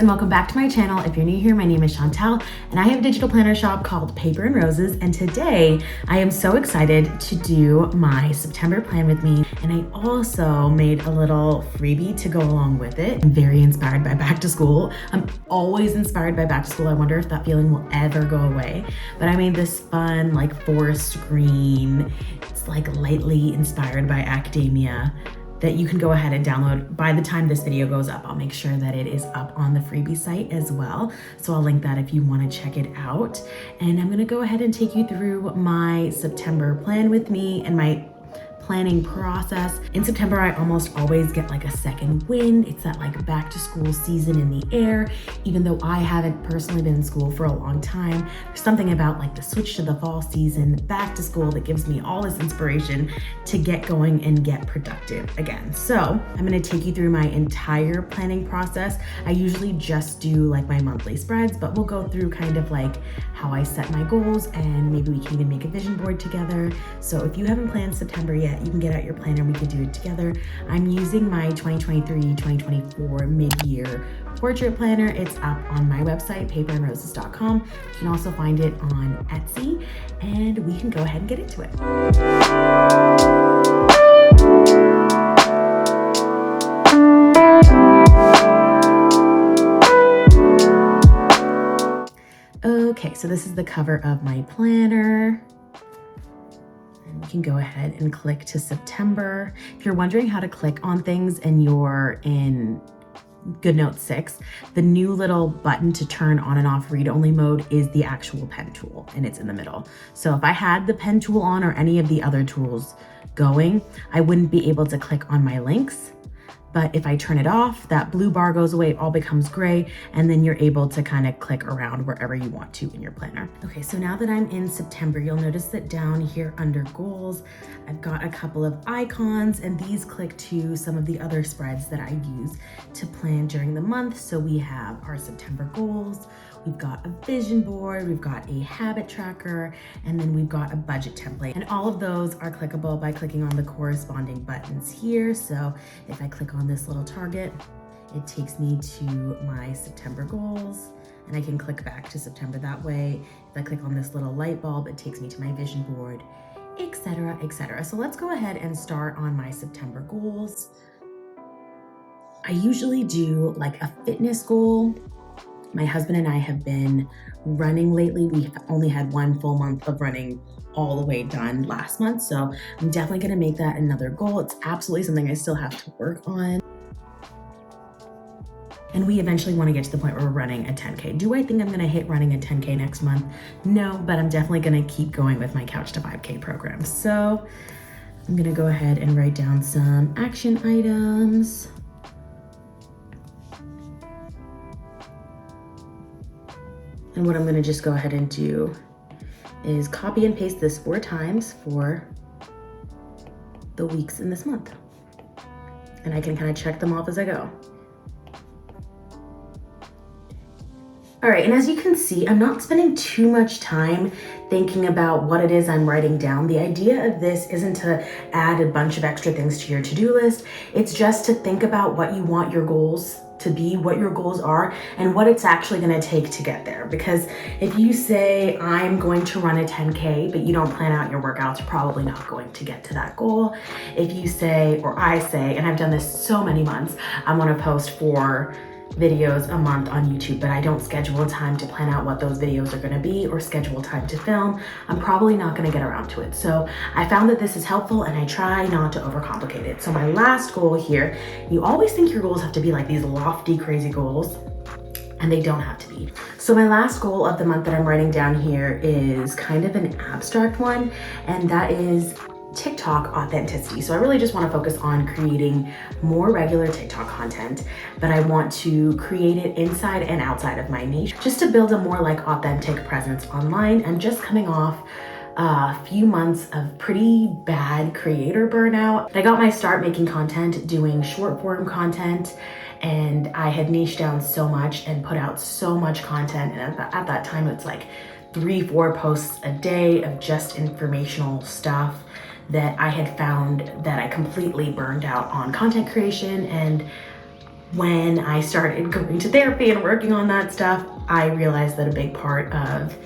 and welcome back to my channel. If you're new here, my name is Chantal and I have a digital planner shop called Paper and Roses, and today I am so excited to do my September plan with me, and I also made a little freebie to go along with it. I'm very inspired by back to school. I'm always inspired by back to school. I wonder if that feeling will ever go away, but I made this fun like forest green. It's like lightly inspired by academia that you can go ahead and download. By the time this video goes up, I'll make sure that it is up on the freebie site as well. So I'll link that if you want to check it out. And I'm gonna go ahead and take you through my September plan with me and my planning process. In September, I almost always get like a second wind. It's that like back to school season in the air. Even though I haven't personally been in school for a long time, there's something about like the switch to the fall season, back to school, that gives me all this inspiration to get going and get productive again. So I'm gonna take you through my entire planning process. I usually just do like my monthly spreads, but we'll go through kind of like how I set my goals, and maybe we can even make a vision board together. So if you haven't planned September yet, you can get out your planner and we could do it together. I'm using my 2023-2024 mid-year portrait planner. It's up on my website, PaperNRosesCo. You can also find it on Etsy, and we can go ahead and get into it. Okay, so this is the cover of my planner. You can go ahead and click to September. If you're wondering how to click on things and you're in Goodnotes 6, the new little button to turn on and off read-only mode is the actual pen tool, and it's in the middle. So if I had the pen tool on or any of the other tools going, I wouldn't be able to click on my links. But if I turn it off, that blue bar goes away, it all becomes gray, and then you're able to kind of click around wherever you want to in your planner. Okay, so now that I'm in September, you'll notice that down here under goals, I've got a couple of icons, and these click to some of the other spreads that I use to plan during the month. So we have our September goals, we've got a vision board, we've got a habit tracker, and then we've got a budget template. And all of those are clickable by clicking on the corresponding buttons here. So if I click on this little target, it takes me to my September goals, and I can click back to September that way. If I click on this little light bulb, it takes me to my vision board, etc., etc. So let's go ahead and start on my September goals. I usually do like a fitness goal. My husband and I have been running lately. We've only had one full month of running all the way done last month. So I'm definitely gonna make that another goal. It's absolutely something I still have to work on. And we eventually wanna get to the point where we're running a 10K. Do I think I'm gonna hit running a 10K next month? No, but I'm definitely gonna keep going with my Couch to 5K program. So I'm gonna go ahead and write down some action items. And what I'm gonna just go ahead and do is copy and paste this 4 times for the weeks in this month. And I can kind of check them off as I go. All right, and as you can see, I'm not spending too much time thinking about what it is I'm writing down. The idea of this isn't to add a bunch of extra things to your to-do list. It's just to think about what you want your goals to be, what your goals are, and what it's actually gonna take to get there. Because if you say, I'm going to run a 10K, but you don't plan out your workouts, you're probably not going to get to that goal. If you say, or I say, and I've done this so many months, I wanna post 4 videos a month on YouTube, but I don't schedule a time to plan out what those videos are gonna be or schedule time to film, I'm probably not gonna get around to it. So I found that this is helpful, and I try not to overcomplicate it. So my last goal here, you always think your goals have to be like these lofty, crazy goals, and they don't have to be. So my last goal of the month that I'm writing down here is kind of an abstract one, and that is TikTok authenticity. So I really just want to focus on creating more regular TikTok content, but I want to create it inside and outside of my niche, just to build a more like authentic presence online. I'm just coming off a few months of pretty bad creator burnout. I got my start making content, doing short form content, and I had niched down so much and put out so much content. And at that time, it's like 3-4 posts a day of just informational stuff that I had found that I completely burned out on content creation, and when I started going to therapy and working on that stuff, I realized that a big part of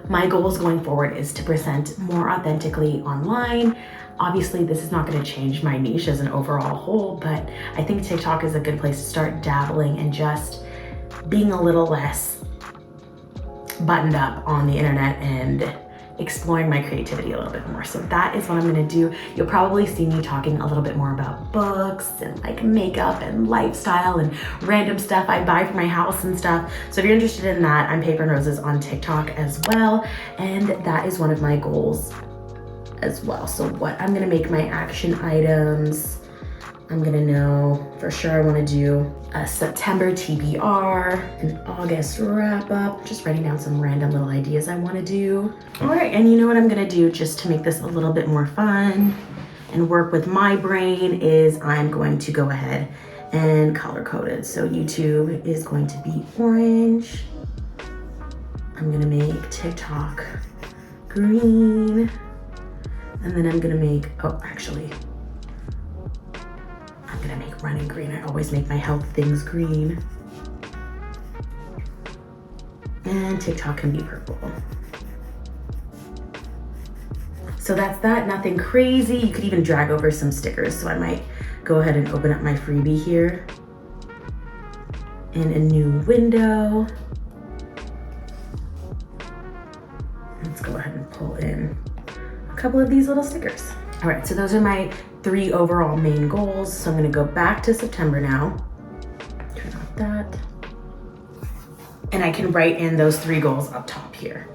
my goals going forward is to present more authentically online. Obviously, this is not going to change my niche as an overall whole, but I think TikTok is a good place to start dabbling and just being a little less buttoned up on the internet and exploring my creativity a little bit more. So that is what I'm gonna do. You'll probably see me talking a little bit more about books and like makeup and lifestyle and random stuff I buy for my house and stuff. So if you're interested in that, I'm Paper and Roses on TikTok as well. And that is one of my goals as well. So what I'm gonna make my action items. I'm gonna know for sure I wanna do a September TBR, an August wrap up, just writing down some random little ideas I wanna do. All right, and you know what I'm gonna do just to make this a little bit more fun and work with my brain is I'm going to go ahead and color code it. So YouTube is going to be orange. I'm gonna make TikTok green. And then I'm gonna make, oh, actually, I'm gonna make running green. I always make my health things green. And TikTok can be purple. So that's that, nothing crazy. You could even drag over some stickers. So I might go ahead and open up my freebie here in a new window. Let's go ahead and pull in a couple of these little stickers. All right, so those are my 3 overall main goals. So I'm gonna go back to September now. Turn off that. And I can write in those 3 goals up top here.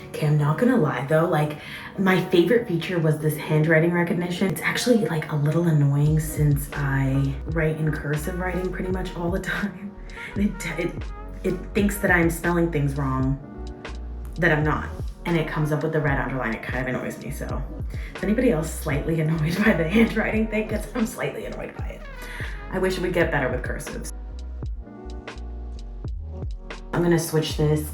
Okay, I'm not gonna lie though, like my favorite feature was this handwriting recognition. It's actually like a little annoying since I write in cursive writing pretty much all the time. And it thinks that I'm spelling things wrong that I'm not. And it comes up with the red underline. It kind of annoys me. So is anybody else slightly annoyed by the handwriting thing? Because I'm slightly annoyed by it. I wish we'd get better with cursives. I'm gonna switch this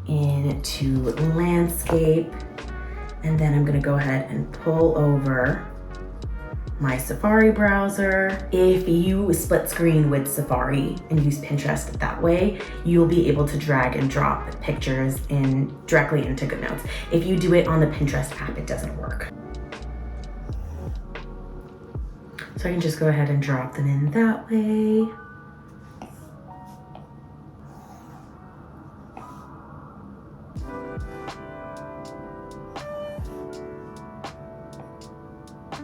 into landscape. And then I'm gonna go ahead and pull over my Safari browser. If you split screen with Safari and use Pinterest that way, you'll be able to drag and drop pictures directly into Goodnotes. If you do it on the Pinterest app, it doesn't work. So I can just go ahead and drop them in that way.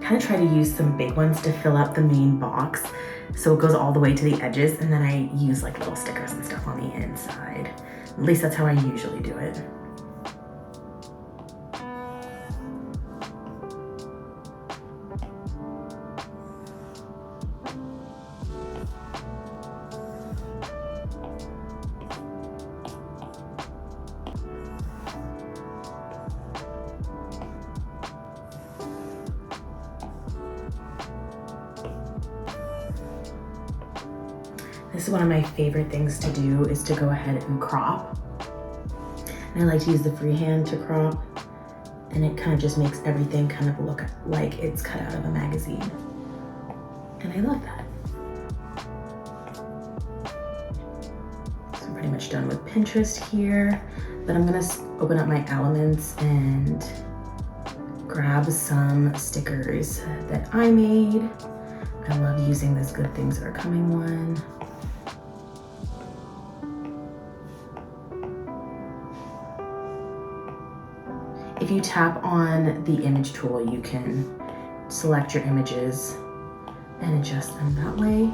Kind of try to use some big ones to fill up the main box so it goes all the way to the edges, and then I use like little stickers and stuff on the inside. At least that's how I usually do it. This is one of my favorite things to do is to go ahead and crop. And I like to use the freehand to crop, and it kind of just makes everything kind of look like it's cut out of a magazine. And I love that. So I'm pretty much done with Pinterest here, but I'm gonna open up my elements and grab some stickers that I made. I love using this Good Things Are Coming one. If you tap on the image tool, you can select your images and adjust them that way.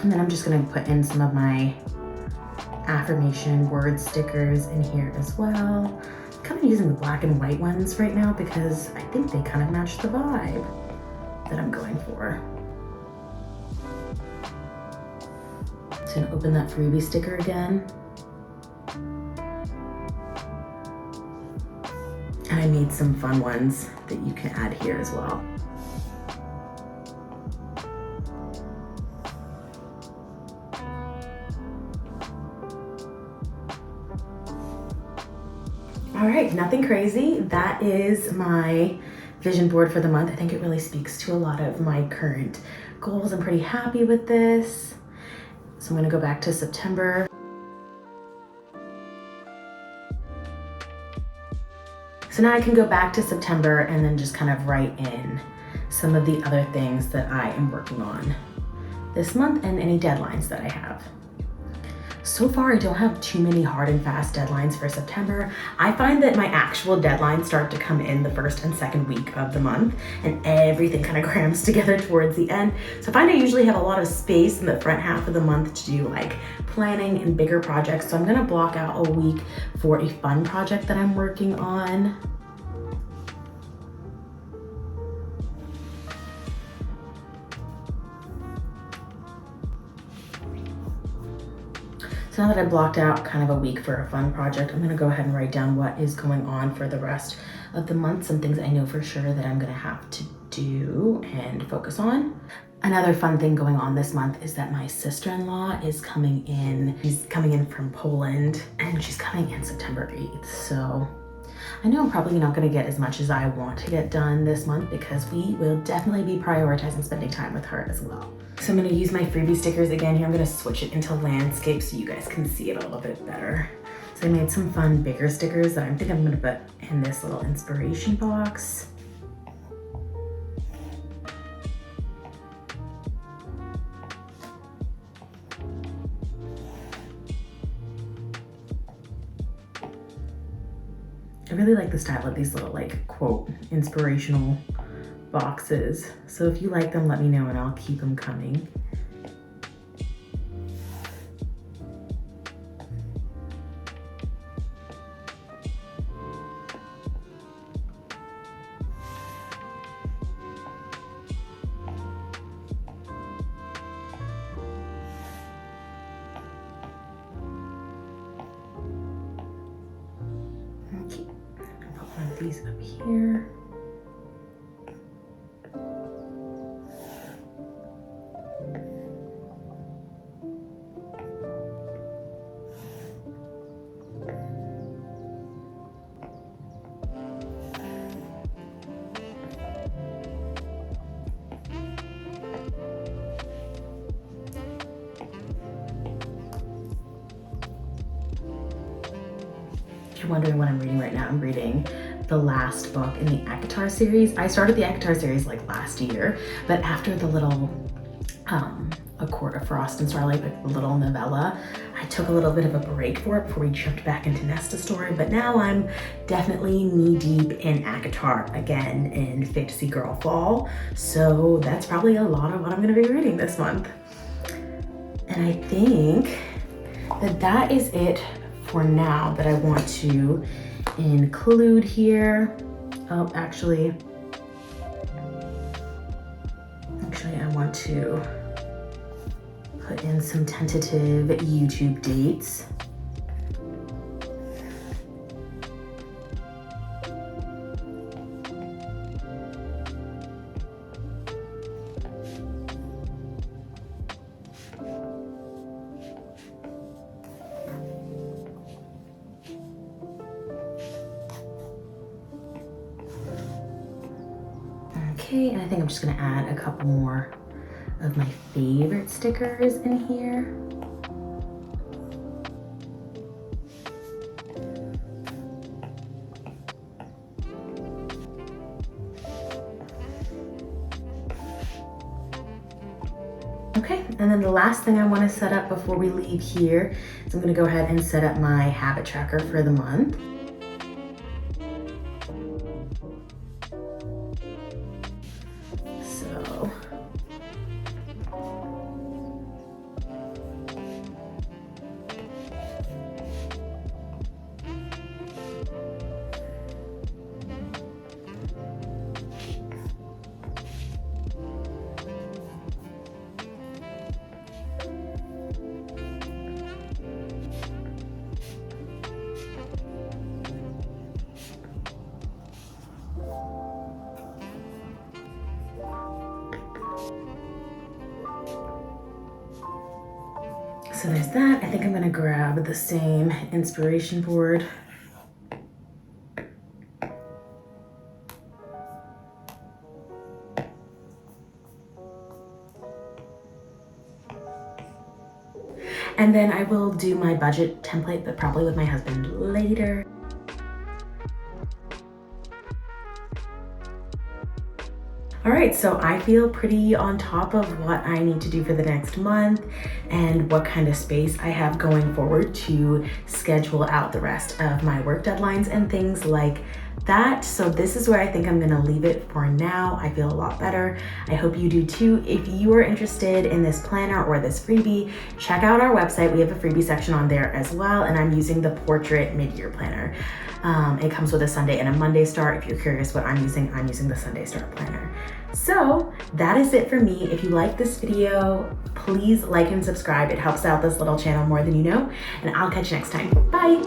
And then I'm just gonna put in some of my affirmation word stickers in here as well. I'm kind of using the black and white ones right now because I think they kind of match the vibe that I'm going for. So I'm gonna open that freebie sticker again. And I made some fun ones that you can add here as well. All right, nothing crazy. That is my vision board for the month. I think it really speaks to a lot of my current goals. I'm pretty happy with this. So I'm gonna go back to September. So now I can go back to September and then just kind of write in some of the other things that I am working on this month and any deadlines that I have. So far, I don't have too many hard and fast deadlines for September. I find that my actual deadlines start to come in the first and second week of the month, and everything kind of crams together towards the end. So I find I usually have a lot of space in the front half of the month to do like planning and bigger projects. So I'm gonna block out a week for a fun project that I'm working on. So now that I blocked out kind of a week for a fun project, I'm gonna go ahead and write down what is going on for the rest of the month, some things I know for sure that I'm gonna have to do and focus on. Another fun thing going on this month is that my sister-in-law is coming in. She's coming in from Poland and she's coming in September 8th. So I know I'm probably not gonna get as much as I want to get done this month because we will definitely be prioritizing spending time with her as well. So I'm gonna use my freebie stickers again here. I'm gonna switch it into landscape so you guys can see it a little bit better. So I made some fun bigger stickers that I think I'm gonna put in this little inspiration box. I really like the style of these little like quote inspirational boxes. So if you like them, let me know and I'll keep them coming. Okay, I'll put one of these up here. If you're wondering what I'm reading right now, I'm reading the last book in the ACOTAR series. I started the ACOTAR series like last year, but after the little A Court of Frost and Starlight, like the little novella, I took a little bit of a break for it before we jumped back into Nesta Story, but now I'm definitely knee deep in ACOTAR again in Fantasy Girl Fall. So that's probably a lot of what I'm gonna be reading this month. And I think that that is it for now that I want to include here. Oh, actually I want to put in some tentative YouTube dates. Okay, and I think I'm just gonna add a couple more of my favorite stickers in here. Okay, and then the last thing I want to set up before we leave here is I'm going to go ahead and set up my habit tracker for the month. So there's that. I think I'm gonna grab the same inspiration board And then I will do my budget template, but probably with my husband later. All right, so I feel pretty on top of what I need to do for the next month and what kind of space I have going forward to schedule out the rest of my work deadlines and things like that. So this is where I think I'm gonna leave it for now. I feel a lot better. I hope you do too. If you are interested in this planner or this freebie, check out our website. We have a freebie section on there as well, and I'm using the Portrait Mid-Year Planner. It comes with a Sunday and a Monday start. If you're curious what I'm using the Sunday Start Planner. So that is it for me. If you like this video, please like and subscribe. It helps out this little channel more than you know, and I'll catch you next time. Bye.